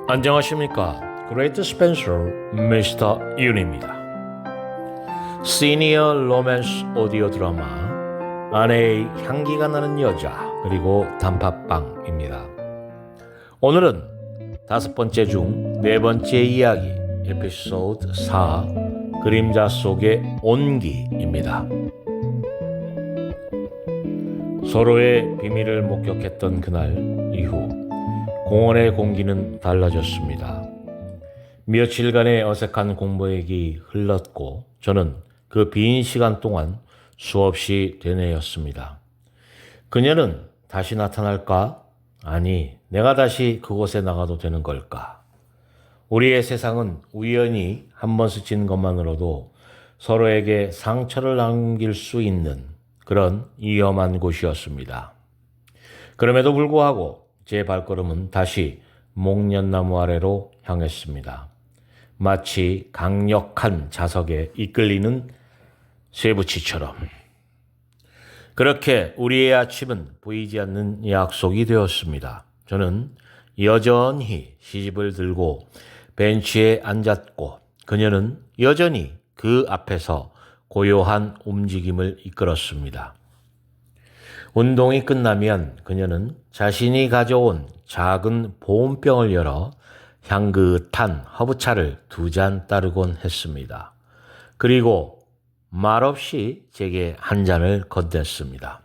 안녕하십니까. 그레이트 스펜서 미스터 윤입니다. 시니어 로맨스 오디오 드라마 아내의 향기가 나는 여자 그리고 단팥빵입니다. 오늘은 5번째 중 4번째 이야기 에피소드 4 그림자 속의 온기입니다. 서로의 비밀을 목격했던 그날 이후 공원의 공기는 달라졌습니다. 며칠간의 어색한 공부액이 흘렀고 저는 그 빈 시간 동안 수없이 되뇌었습니다. 그녀는 다시 나타날까? 아니, 내가 다시 그곳에 나가도 되는 걸까? 우리의 세상은 우연히 한 번 스친 것만으로도 서로에게 상처를 남길 수 있는 그런 위험한 곳이었습니다. 그럼에도 불구하고 제 발걸음은 다시 목련나무 아래로 향했습니다. 마치 강력한 자석에 이끌리는 쇠붙이처럼. 그렇게 우리의 아침은 보이지 않는 약속이 되었습니다. 저는 여전히 시집을 들고 벤치에 앉았고 그녀는 여전히 그 앞에서 고요한 움직임을 이끌었습니다. 운동이 끝나면 그녀는 자신이 가져온 작은 보온병을 열어 향긋한 허브차를 2잔 따르곤 했습니다. 그리고 말없이 제게 한 잔을 건넸습니다.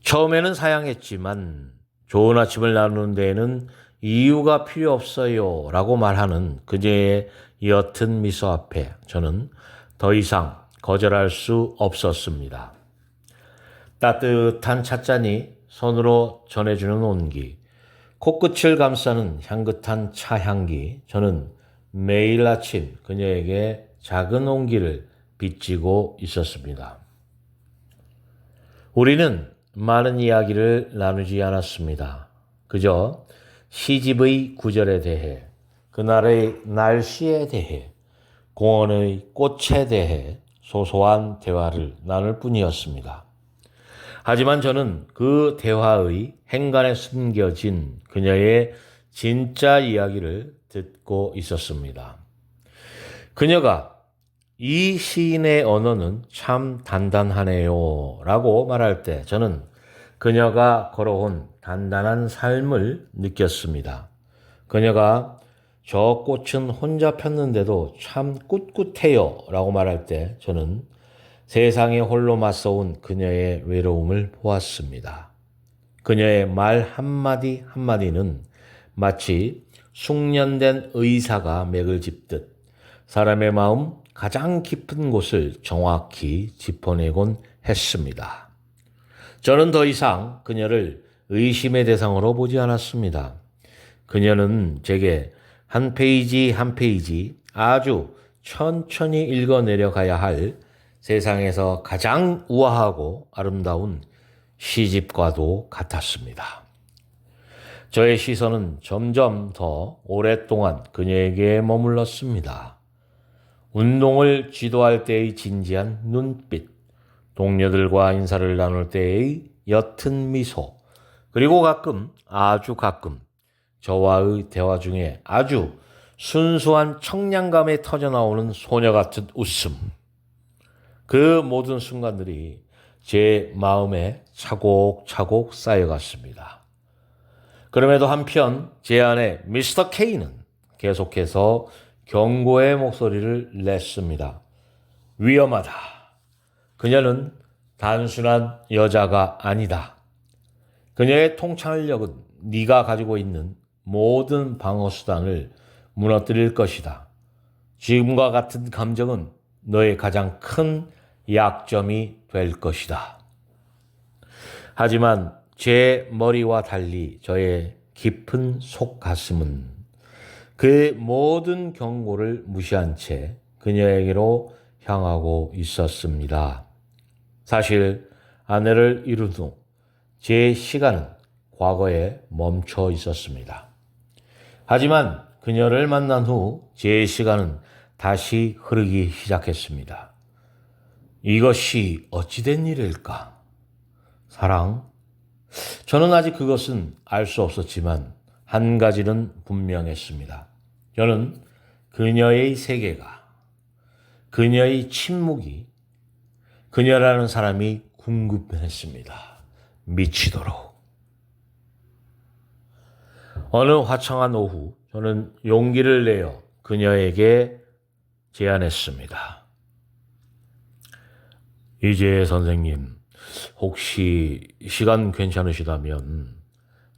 처음에는 사양했지만 좋은 아침을 나누는 데에는 이유가 필요 없어요 라고 말하는 그녀의 옅은 미소 앞에 저는 더 이상 거절할 수 없었습니다. 따뜻한 찻잔이 손으로 전해주는 온기, 코끝을 감싸는 향긋한 차향기, 저는 매일 아침 그녀에게 작은 온기를 빚지고 있었습니다. 우리는 많은 이야기를 나누지 않았습니다. 그저 시집의 구절에 대해, 그날의 날씨에 대해, 공원의 꽃에 대해 소소한 대화를 나눌 뿐이었습니다. 하지만 저는 그 대화의 행간에 숨겨진 그녀의 진짜 이야기를 듣고 있었습니다. 그녀가 이 시인의 언어는 참 단단하네요 라고 말할 때 저는 그녀가 걸어온 단단한 삶을 느꼈습니다. 그녀가 저 꽃은 혼자 폈는데도 참 꿋꿋해요 라고 말할 때 저는 세상에 홀로 맞서온 그녀의 외로움을 보았습니다. 그녀의 말 한마디 한마디는 마치 숙련된 의사가 맥을 짚듯 사람의 마음 가장 깊은 곳을 정확히 짚어내곤 했습니다. 저는 더 이상 그녀를 의심의 대상으로 보지 않았습니다. 그녀는 제게 한 페이지 한 페이지 아주 천천히 읽어내려 가야 할 세상에서 가장 우아하고 아름다운 시집과도 같았습니다. 저의 시선은 점점 더 오랫동안 그녀에게 머물렀습니다. 운동을 지도할 때의 진지한 눈빛, 동료들과 인사를 나눌 때의 옅은 미소, 그리고 아주 가끔 저와의 대화 중에 아주 순수한 청량감에 터져나오는 소녀 같은 웃음. 그 모든 순간들이 제 마음에 차곡차곡 쌓여갔습니다. 그럼에도 한편 제 안에 미스터 K는 계속해서 경고의 목소리를 냈습니다. 위험하다. 그녀는 단순한 여자가 아니다. 그녀의 통찰력은 네가 가지고 있는 모든 방어수단을 무너뜨릴 것이다. 지금과 같은 감정은 너의 가장 큰 약점이 될 것이다. 하지만 제 머리와 달리 저의 깊은 속가슴은 그 모든 경고를 무시한 채 그녀에게로 향하고 있었습니다. 사실 아내를 이룬 후 제 시간은 과거에 멈춰 있었습니다. 하지만 그녀를 만난 후 제 시간은 다시 흐르기 시작했습니다. 이것이 어찌된 일일까? 사랑? 저는 아직 그것은 알 수 없었지만 한 가지는 분명했습니다. 저는 그녀의 세계가, 그녀의 침묵이, 그녀라는 사람이 궁금했습니다. 미치도록. 어느 화창한 오후 저는 용기를 내어 그녀에게 제안했습니다. 이재 선생님, 혹시 시간 괜찮으시다면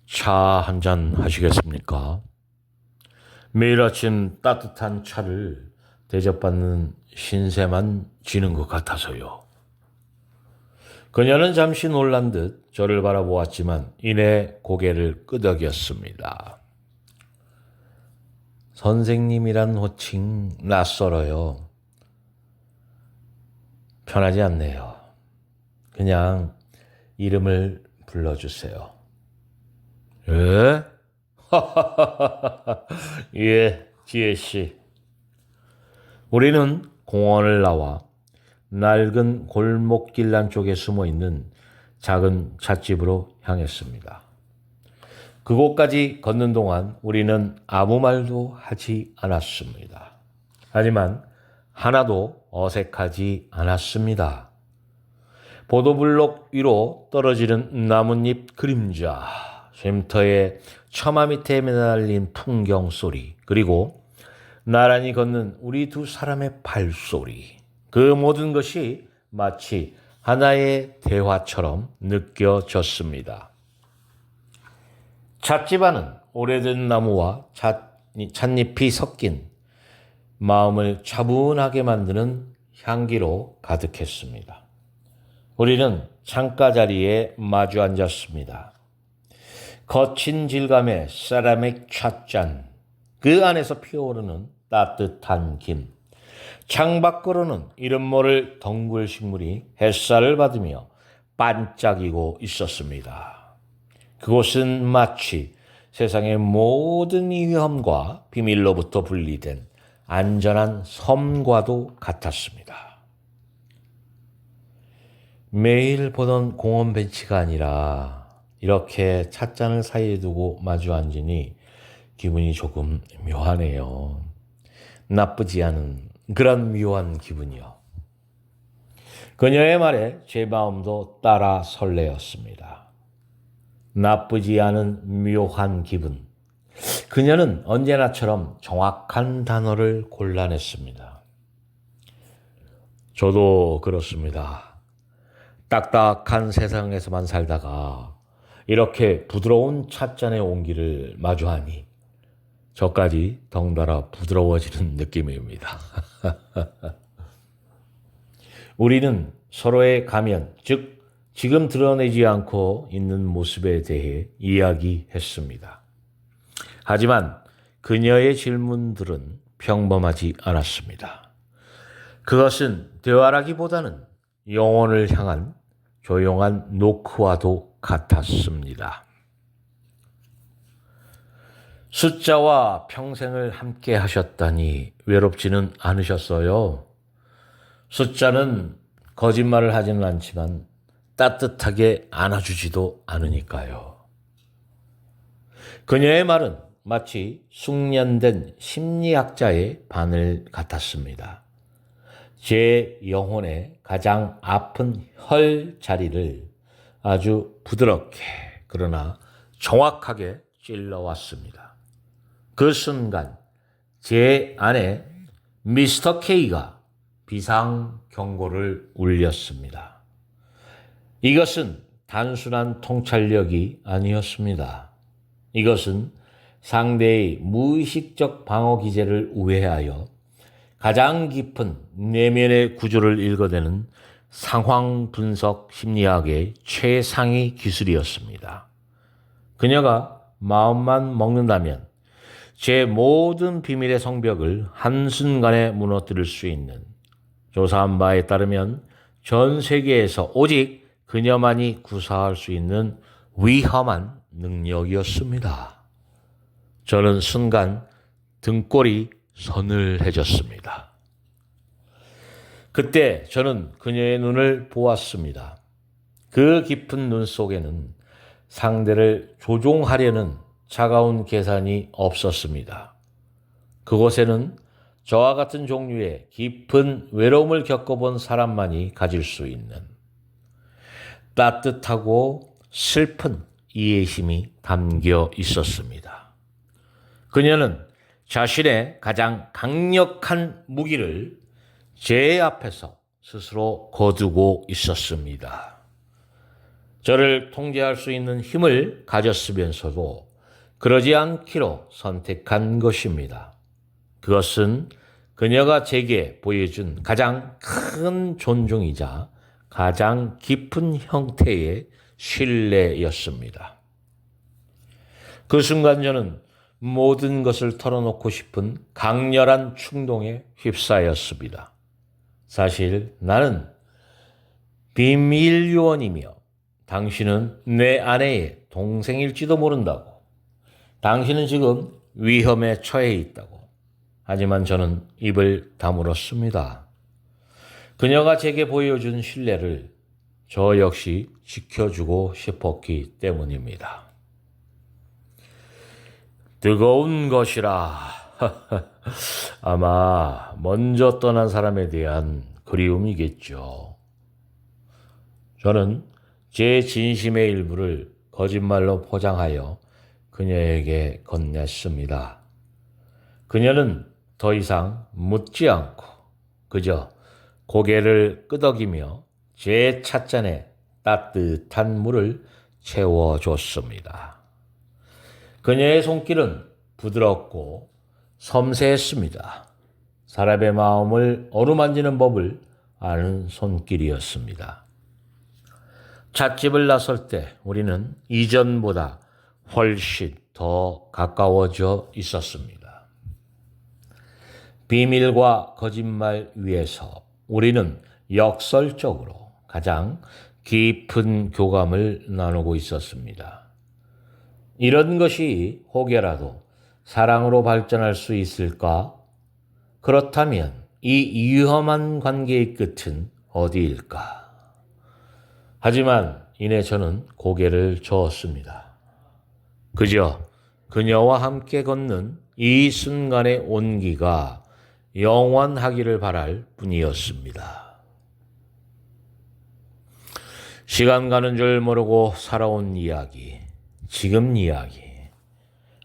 차 한 잔 하시겠습니까? 매일 아침 따뜻한 차를 대접받는 신세만 지는 것 같아서요. 그녀는 잠시 놀란 듯 저를 바라보았지만 이내 고개를 끄덕였습니다. 선생님이란 호칭 낯설어요. 편하지 않네요. 그냥 이름을 불러주세요. 예? 예, 지혜씨. 우리는 공원을 나와 낡은 골목길 안쪽에 숨어있는 작은 찻집으로 향했습니다. 그곳까지 걷는 동안 우리는 아무 말도 하지 않았습니다. 하지만 하나도 어색하지 않았습니다. 보도블록 위로 떨어지는 나뭇잎 그림자, 쉼터의 처마 밑에 매달린 풍경 소리, 그리고 나란히 걷는 우리 두 사람의 발소리, 그 모든 것이 마치 하나의 대화처럼 느껴졌습니다. 찻집 안은 오래된 나무와 찻잎이 섞인 마음을 차분하게 만드는 향기로 가득했습니다. 우리는 창가 자리에 마주 앉았습니다. 거친 질감의 세라믹 찻잔, 그 안에서 피어오르는 따뜻한 김, 창밖으로는 이름 모를 덩굴 식물이 햇살을 받으며 반짝이고 있었습니다. 그곳은 마치 세상의 모든 위험과 비밀로부터 분리된 안전한 섬과도 같았습니다. 매일 보던 공원 벤치가 아니라 이렇게 찻잔을 사이에 두고 마주 앉으니 기분이 조금 묘하네요. 나쁘지 않은 그런 묘한 기분이요. 그녀의 말에 제 마음도 따라 설레었습니다. 나쁘지 않은 묘한 기분. 그녀는 언제나처럼 정확한 단어를 골라냈습니다. 저도 그렇습니다. 딱딱한 세상에서만 살다가 이렇게 부드러운 찻잔의 온기를 마주하니 저까지 덩달아 부드러워지는 느낌입니다. 우리는 서로의 가면, 즉 지금 드러내지 않고 있는 모습에 대해 이야기했습니다. 하지만 그녀의 질문들은 평범하지 않았습니다. 그것은 대화라기보다는 영혼을 향한 조용한 노크와도 같았습니다. 숫자와 평생을 함께 하셨다니 외롭지는 않으셨어요? 숫자는 거짓말을 하지는 않지만 따뜻하게 안아주지도 않으니까요. 그녀의 말은 마치 숙련된 심리학자의 바늘 같았습니다. 제 영혼의 가장 아픈 혈 자리를 아주 부드럽게 그러나 정확하게 찔러왔습니다. 그 순간 제 안에 미스터 K가 비상 경고를 울렸습니다. 이것은 단순한 통찰력이 아니었습니다. 이것은 상대의 무의식적 방어 기제를 우회하여 가장 깊은 내면의 구조를 읽어내는 상황 분석 심리학의 최상위 기술이었습니다. 그녀가 마음만 먹는다면 제 모든 비밀의 성벽을 한순간에 무너뜨릴 수 있는, 조사한 바에 따르면 전 세계에서 오직 그녀만이 구사할 수 있는 위험한 능력이었습니다. 저는 순간 등골이 서늘해졌습니다. 그때 저는 그녀의 눈을 보았습니다. 그 깊은 눈 속에는 상대를 조종하려는 차가운 계산이 없었습니다. 그곳에는 저와 같은 종류의 깊은 외로움을 겪어본 사람만이 가질 수 있는 따뜻하고 슬픈 이해심이 담겨 있었습니다. 그녀는 자신의 가장 강력한 무기를 제 앞에서 스스로 거두고 있었습니다. 저를 통제할 수 있는 힘을 가졌으면서도 그러지 않기로 선택한 것입니다. 그것은 그녀가 제게 보여준 가장 큰 존중이자 가장 깊은 형태의 신뢰였습니다. 그 순간 저는 모든 것을 털어놓고 싶은 강렬한 충동에 휩싸였습니다. 사실 나는 비밀 요원이며 당신은 내 아내의 동생일지도 모른다고. 당신은 지금 위험에 처해 있다고. 하지만 저는 입을 다물었습니다. 그녀가 제게 보여준 신뢰를 저 역시 지켜주고 싶었기 때문입니다. 뜨거운 것이라. 아마 먼저 떠난 사람에 대한 그리움이겠죠. 저는 제 진심의 일부를 거짓말로 포장하여 그녀에게 건넸습니다. 그녀는 더 이상 묻지 않고 그저 고개를 끄덕이며 제 찻잔에 따뜻한 물을 채워줬습니다. 그녀의 손길은 부드럽고 섬세했습니다. 사람의 마음을 어루만지는 법을 아는 손길이었습니다. 찻집을 나설 때 우리는 이전보다 훨씬 더 가까워져 있었습니다. 비밀과 거짓말 위에서 우리는 역설적으로 가장 깊은 교감을 나누고 있었습니다. 이런 것이 혹여라도 사랑으로 발전할 수 있을까? 그렇다면 이 위험한 관계의 끝은 어디일까? 하지만 이내 저는 고개를 저었습니다. 그저 그녀와 함께 걷는 이 순간의 온기가 영원하기를 바랄 뿐이었습니다. 시간 가는 줄 모르고 살아온 이야기, 지금 이야기,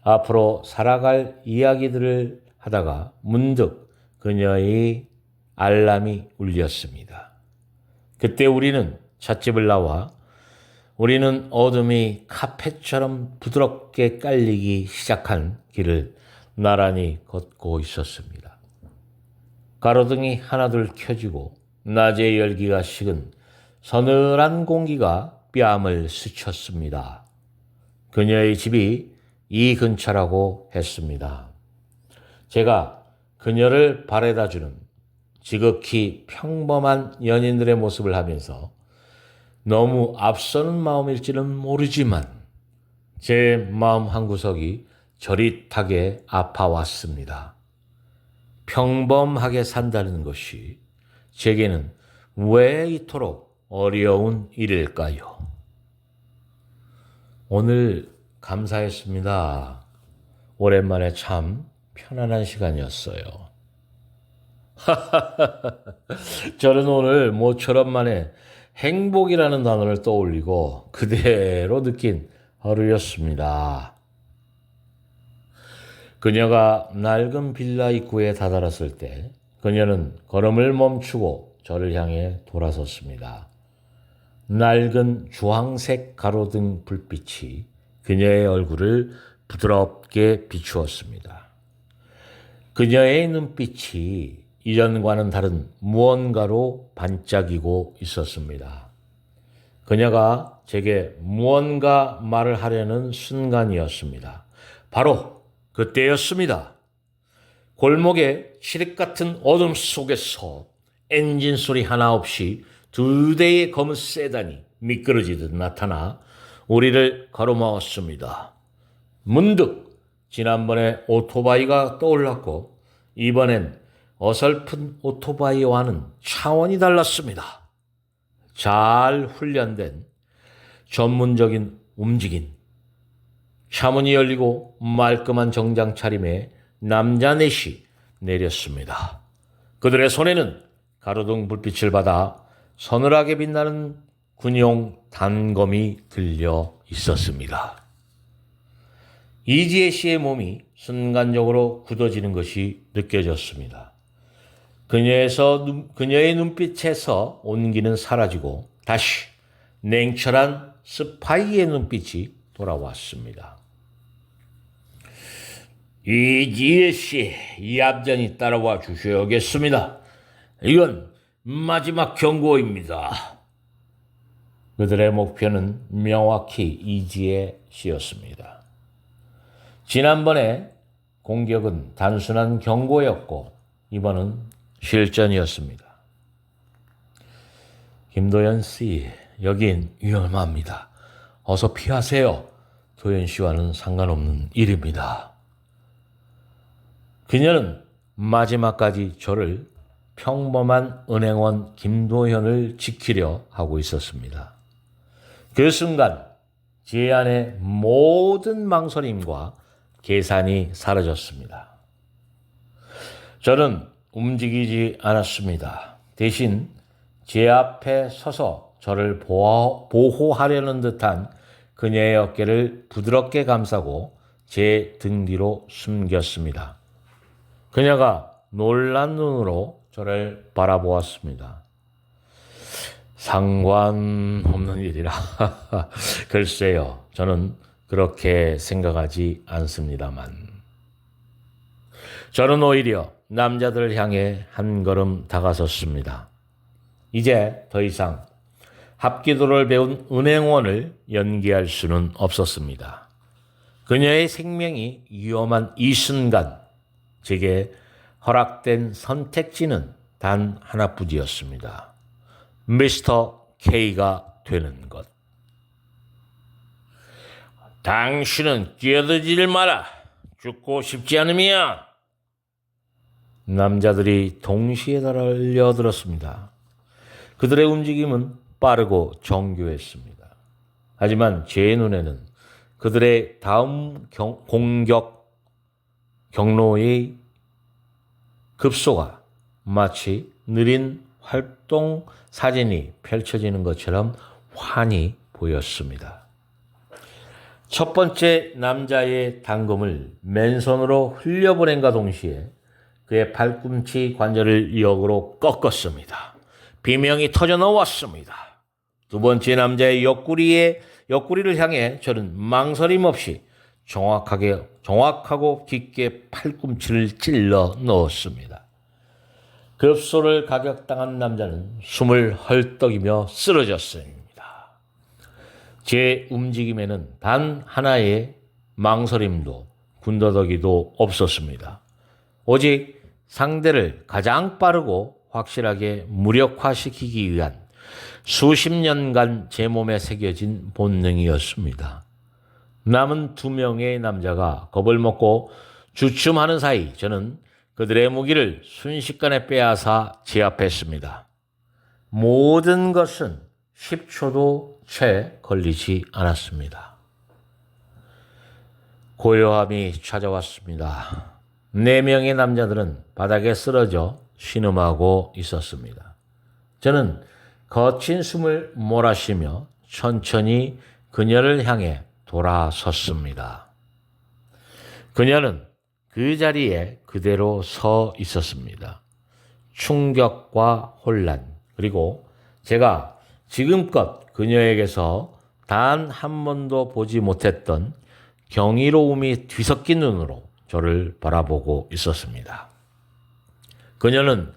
앞으로 살아갈 이야기들을 하다가 문득 그녀의 알람이 울렸습니다. 그때 우리는 찻집을 나와 우리는 어둠이 카펫처럼 부드럽게 깔리기 시작한 길을 나란히 걷고 있었습니다. 가로등이 하나둘 켜지고 낮의 열기가 식은 서늘한 공기가 뺨을 스쳤습니다. 그녀의 집이 이 근처라고 했습니다. 제가 그녀를 바래다주는 지극히 평범한 연인들의 모습을 하면서 너무 앞서는 마음일지는 모르지만 제 마음 한구석이 저릿하게 아파왔습니다. 평범하게 산다는 것이 제게는 왜 이토록 어려운 일일까요? 오늘 감사했습니다. 오랜만에 참 편안한 시간이었어요. 저는 오늘 모처럼 만에 행복이라는 단어를 떠올리고 그대로 느낀 하루였습니다. 그녀가 낡은 빌라 입구에 다다랐을 때 그녀는 걸음을 멈추고 저를 향해 돌아섰습니다. 낡은 주황색 가로등 불빛이 그녀의 얼굴을 부드럽게 비추었습니다. 그녀의 눈빛이 이전과는 다른 무언가로 반짝이고 있었습니다. 그녀가 제게 무언가 말을 하려는 순간이었습니다. 바로 그때였습니다. 골목의 칠흑 같은 어둠 속에서 엔진 소리 하나 없이 2대의 검은 세단이 미끄러지듯 나타나 우리를 가로막았습니다. 문득 지난번에 오토바이가 떠올랐고 이번엔 어설픈 오토바이와는 차원이 달랐습니다. 잘 훈련된 전문적인 움직임, 차문이 열리고 말끔한 정장 차림에 남자 넷이 내렸습니다. 그들의 손에는 가로등 불빛을 받아 서늘하게 빛나는 군용 단검이 들려 있었습니다. 이지혜 씨의 몸이 순간적으로 굳어지는 것이 느껴졌습니다. 그녀의 눈빛에서 온기는 사라지고 다시 냉철한 스파이의 눈빛이 돌아왔습니다. 이지혜 씨, 얌전히 따라와 주셔야겠습니다. 이건 마지막 경고입니다. 그들의 목표는 명확히 이지혜 씨였습니다. 지난번에 공격은 단순한 경고였고 이번은 실전이었습니다. 김도연 씨, 여긴 위험합니다. 어서 피하세요. 도연 씨와는 상관없는 일입니다. 그녀는 마지막까지 저를 평범한 은행원 김도현을 지키려 하고 있었습니다. 그 순간 제 안의 모든 망설임과 계산이 사라졌습니다. 저는 움직이지 않았습니다. 대신 제 앞에 서서 저를 보호하려는 듯한 그녀의 어깨를 부드럽게 감싸고 제 등 뒤로 숨겼습니다. 그녀가 놀란 눈으로 저를 바라보았습니다. 상관없는 일이라. 글쎄요, 저는 그렇게 생각하지 않습니다만. 저는 오히려 남자들을 향해 한 걸음 다가섰습니다. 이제 더 이상 합기도를 배운 은행원을 연기할 수는 없었습니다. 그녀의 생명이 위험한 이 순간 제게 허락된 선택지는 단 하나뿐이었습니다. 미스터 K가 되는 것. 당신은 끼어들지 마라. 죽고 싶지 않으면. 남자들이 동시에 달려들었습니다. 그들의 움직임은 빠르고 정교했습니다. 하지만 제 눈에는 그들의 다음 공격 경로의 급소가 마치 느린 활동 사진이 펼쳐지는 것처럼 환히 보였습니다. 첫 번째 남자의 단검을 맨손으로 흘려보낸과 동시에 그의 팔꿈치 관절을 역으로 꺾었습니다. 비명이 터져 나왔습니다. 두 번째 남자의 옆구리를 향해 저는 망설임 없이 정확하고 깊게 팔꿈치를 찔러 넣었습니다. 급소를 가격당한 남자는 숨을 헐떡이며 쓰러졌습니다. 제 움직임에는 단 하나의 망설임도 군더더기도 없었습니다. 오직 상대를 가장 빠르고 확실하게 무력화시키기 위한 수십 년간 제 몸에 새겨진 본능이었습니다. 남은 두 명의 남자가 겁을 먹고 주춤하는 사이 저는 그들의 무기를 순식간에 빼앗아 제압했습니다. 모든 것은 10초도 채 걸리지 않았습니다. 고요함이 찾아왔습니다. 4명의 남자들은 바닥에 쓰러져 신음하고 있었습니다. 저는 거친 숨을 몰아쉬며 천천히 그녀를 향해 돌아섰습니다. 그녀는 그 자리에 그대로 서 있었습니다. 충격과 혼란, 그리고 제가 지금껏 그녀에게서 단 한 번도 보지 못했던 경이로움이 뒤섞인 눈으로 저를 바라보고 있었습니다. 그녀는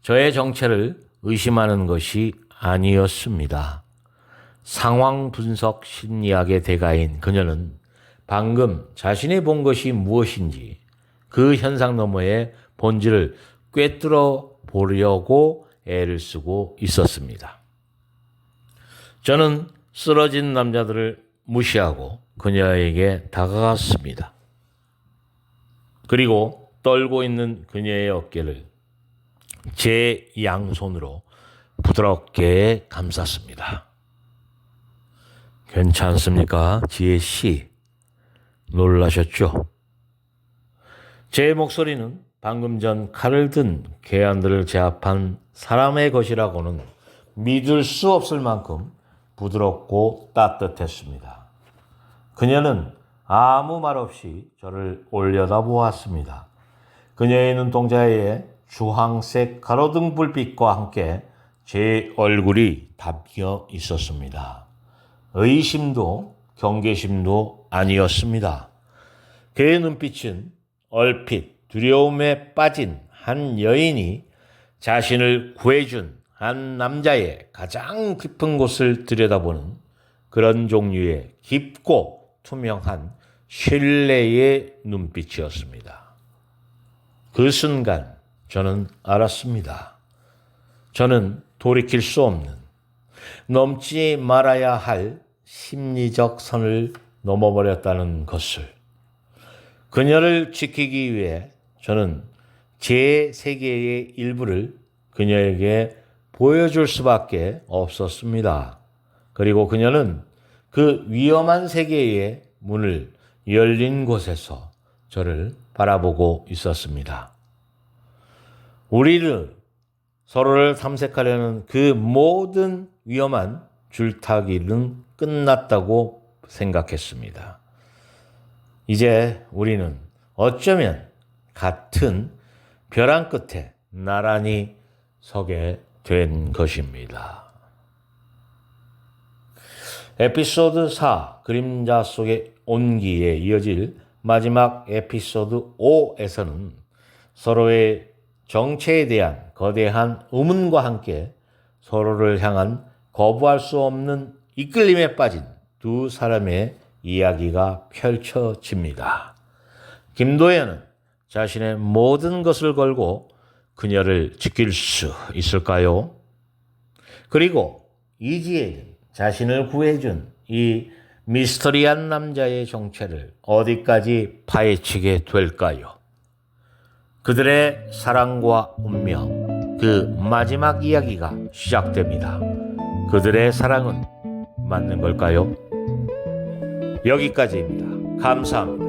저의 정체를 의심하는 것이 아니었습니다. 상황 분석 심리학의 대가인 그녀는 방금 자신이 본 것이 무엇인지 그 현상 너머의 본질을 꿰뚫어 보려고 애를 쓰고 있었습니다. 저는 쓰러진 남자들을 무시하고 그녀에게 다가갔습니다. 그리고 떨고 있는 그녀의 어깨를 제 양손으로 부드럽게 감쌌습니다. 괜찮습니까, 지혜 씨? 놀라셨죠? 제 목소리는 방금 전 칼을 든 괴한들을 제압한 사람의 것이라고는 믿을 수 없을 만큼 부드럽고 따뜻했습니다. 그녀는 아무 말 없이 저를 올려다보았습니다. 그녀의 눈동자에 주황색 가로등 불빛과 함께 제 얼굴이 담겨 있었습니다. 의심도 경계심도 아니었습니다. 그의 눈빛은 얼핏 두려움에 빠진 한 여인이 자신을 구해준 한 남자의 가장 깊은 곳을 들여다보는 그런 종류의 깊고 투명한 신뢰의 눈빛이었습니다. 그 순간 저는 알았습니다. 저는 돌이킬 수 없는, 넘지 말아야 할 심리적 선을 넘어버렸다는 것을. 그녀를 지키기 위해 저는 제 세계의 일부를 그녀에게 보여줄 수밖에 없었습니다. 그리고 그녀는 그 위험한 세계의 문을 열린 곳에서 저를 바라보고 있었습니다. 우리를 서로를 탐색하려는 그 모든 위험한 줄타기는 끝났다고 생각했습니다. 이제 우리는 어쩌면 같은 벼랑 끝에 나란히 서게 된 것입니다. 에피소드 4 그림자 속의 온기에 이어질 마지막 에피소드 5에서는 서로의 정체에 대한 거대한 의문과 함께 서로를 향한 거부할 수 없는 이끌림에 빠진 두 사람의 이야기가 펼쳐집니다. 김도연은 자신의 모든 것을 걸고 그녀를 지킬 수 있을까요? 그리고 이지혜는 자신을 구해준 이 미스터리한 남자의 정체를 어디까지 파헤치게 될까요? 그들의 사랑과 운명, 그 마지막 이야기가 시작됩니다. 그들의 사랑은 맞는 걸까요? 여기까지입니다. 감사합니다.